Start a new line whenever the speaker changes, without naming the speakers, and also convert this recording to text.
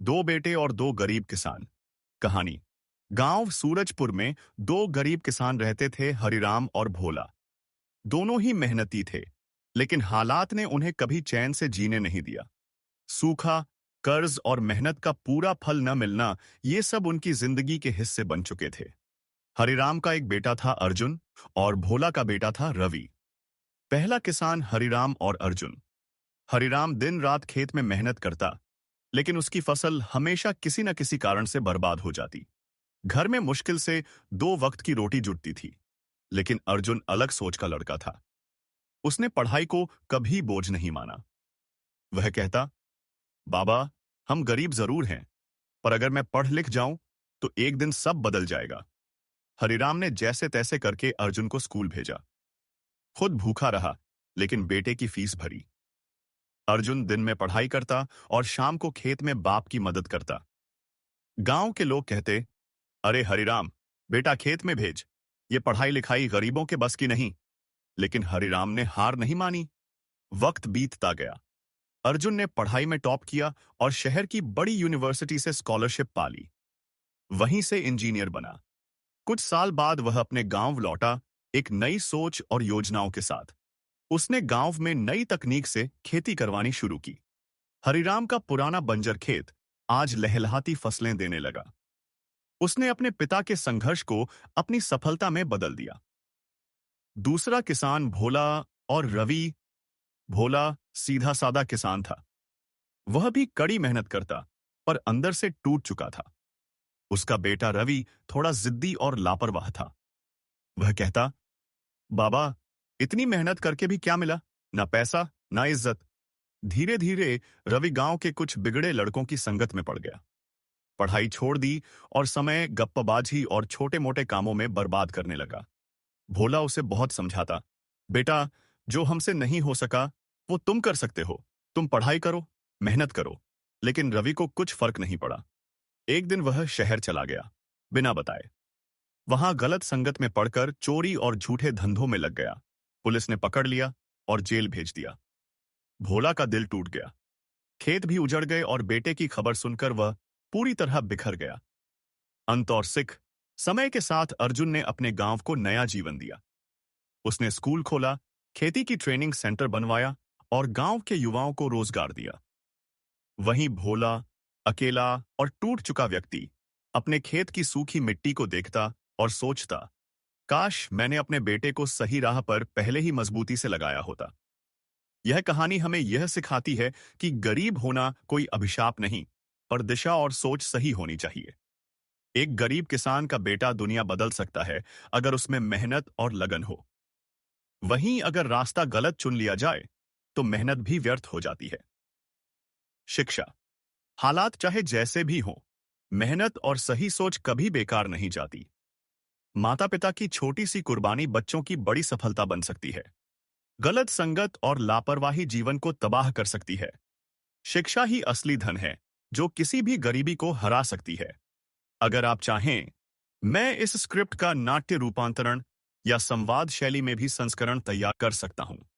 दो बेटे और दो गरीब किसान। कहानी। गांव सूरजपुर में दो गरीब किसान रहते थे, हरिराम और भोला। दोनों ही मेहनती थे, लेकिन हालात ने उन्हें कभी चैन से जीने नहीं दिया। सूखा, कर्ज और मेहनत का पूरा फल न मिलना, ये सब उनकी जिंदगी के हिस्से बन चुके थे। हरिराम का एक बेटा था अर्जुन, और भोला का बेटा था रवि। पहला किसान हरिराम और अर्जुन। हरिराम दिन रात खेत में मेहनत करता, लेकिन उसकी फसल हमेशा किसी न किसी कारण से बर्बाद हो जाती। घर में मुश्किल से दो वक्त की रोटी जुटती थी। लेकिन अर्जुन अलग सोच का लड़का था। उसने पढ़ाई को कभी बोझ नहीं माना। वह कहता, बाबा, हम गरीब जरूर हैं, पर अगर मैं पढ़ लिख जाऊं तो एक दिन सब बदल जाएगा। हरिराम ने जैसे तैसे करके अर्जुन को स्कूल भेजा। खुद भूखा रहा, लेकिन बेटे की फीस भरी। अर्जुन दिन में पढ़ाई करता और शाम को खेत में बाप की मदद करता। गांव के लोग कहते, अरे हरिराम, बेटा खेत में भेज, ये पढ़ाई लिखाई गरीबों के बस की नहीं। लेकिन हरिराम ने हार नहीं मानी। वक्त बीतता गया। अर्जुन ने पढ़ाई में टॉप किया और शहर की बड़ी यूनिवर्सिटी से स्कॉलरशिप पा ली। वहीं से इंजीनियर बना। कुछ साल बाद वह अपने गांव लौटा, एक नई सोच और योजनाओं के साथ। उसने गांव में नई तकनीक से खेती करवानी शुरू की। हरिराम का पुराना बंजर खेत आज लहलहाती फसलें देने लगा। उसने अपने पिता के संघर्ष को अपनी सफलता में बदल दिया। दूसरा किसान भोला और रवि। भोला सीधा सादा किसान था। वह भी कड़ी मेहनत करता, पर अंदर से टूट चुका था। उसका बेटा रवि थोड़ा जिद्दी और लापरवाह था। वह कहता, बाबा, इतनी मेहनत करके भी क्या मिला? ना पैसा, ना इज्जत। धीरे धीरे रवि गांव के कुछ बिगड़े लड़कों की संगत में पड़ गया। पढ़ाई छोड़ दी और समय गप्पबाजी और छोटे मोटे कामों में बर्बाद करने लगा। भोला उसे बहुत समझाता, बेटा, जो हमसे नहीं हो सका वो तुम कर सकते हो। तुम पढ़ाई करो, मेहनत करो। लेकिन रवि को कुछ फर्क नहीं पड़ा। एक दिन वह शहर चला गया, बिना बताए। वहां गलत संगत में पड़कर चोरी और झूठे धंधों में लग गया। पुलिस ने पकड़ लिया और जेल भेज दिया। भोला का दिल टूट गया। खेत भी उजड़ गए और बेटे की खबर सुनकर वह पूरी तरह बिखर गया। अंत और सिख। समय के साथ अर्जुन ने अपने गांव को नया जीवन दिया। उसने स्कूल खोला, खेती की ट्रेनिंग सेंटर बनवाया और गांव के युवाओं को रोजगार दिया। वहीं भोला, अकेला और टूट चुका व्यक्ति, अपने खेत की सूखी मिट्टी को देखता और सोचता, काश मैंने अपने बेटे को सही राह पर पहले ही मजबूती से लगाया होता। यह कहानी हमें यह सिखाती है कि गरीब होना कोई अभिशाप नहीं, पर दिशा और सोच सही होनी चाहिए। एक गरीब किसान का बेटा दुनिया बदल सकता है, अगर उसमें मेहनत और लगन हो। वहीं अगर रास्ता गलत चुन लिया जाए, तो मेहनत भी व्यर्थ हो जाती है। शिक्षा। हालात चाहे जैसे भी हों, मेहनत और सही सोच कभी बेकार नहीं जाती। माता पिता की छोटी सी कुर्बानी बच्चों की बड़ी सफलता बन सकती है। गलत संगत और लापरवाही जीवन को तबाह कर सकती है। शिक्षा ही असली धन है, जो किसी भी गरीबी को हरा सकती है। अगर आप चाहें, मैं इस स्क्रिप्ट का नाट्य रूपांतरण या संवाद शैली में भी संस्करण तैयार कर सकता हूं।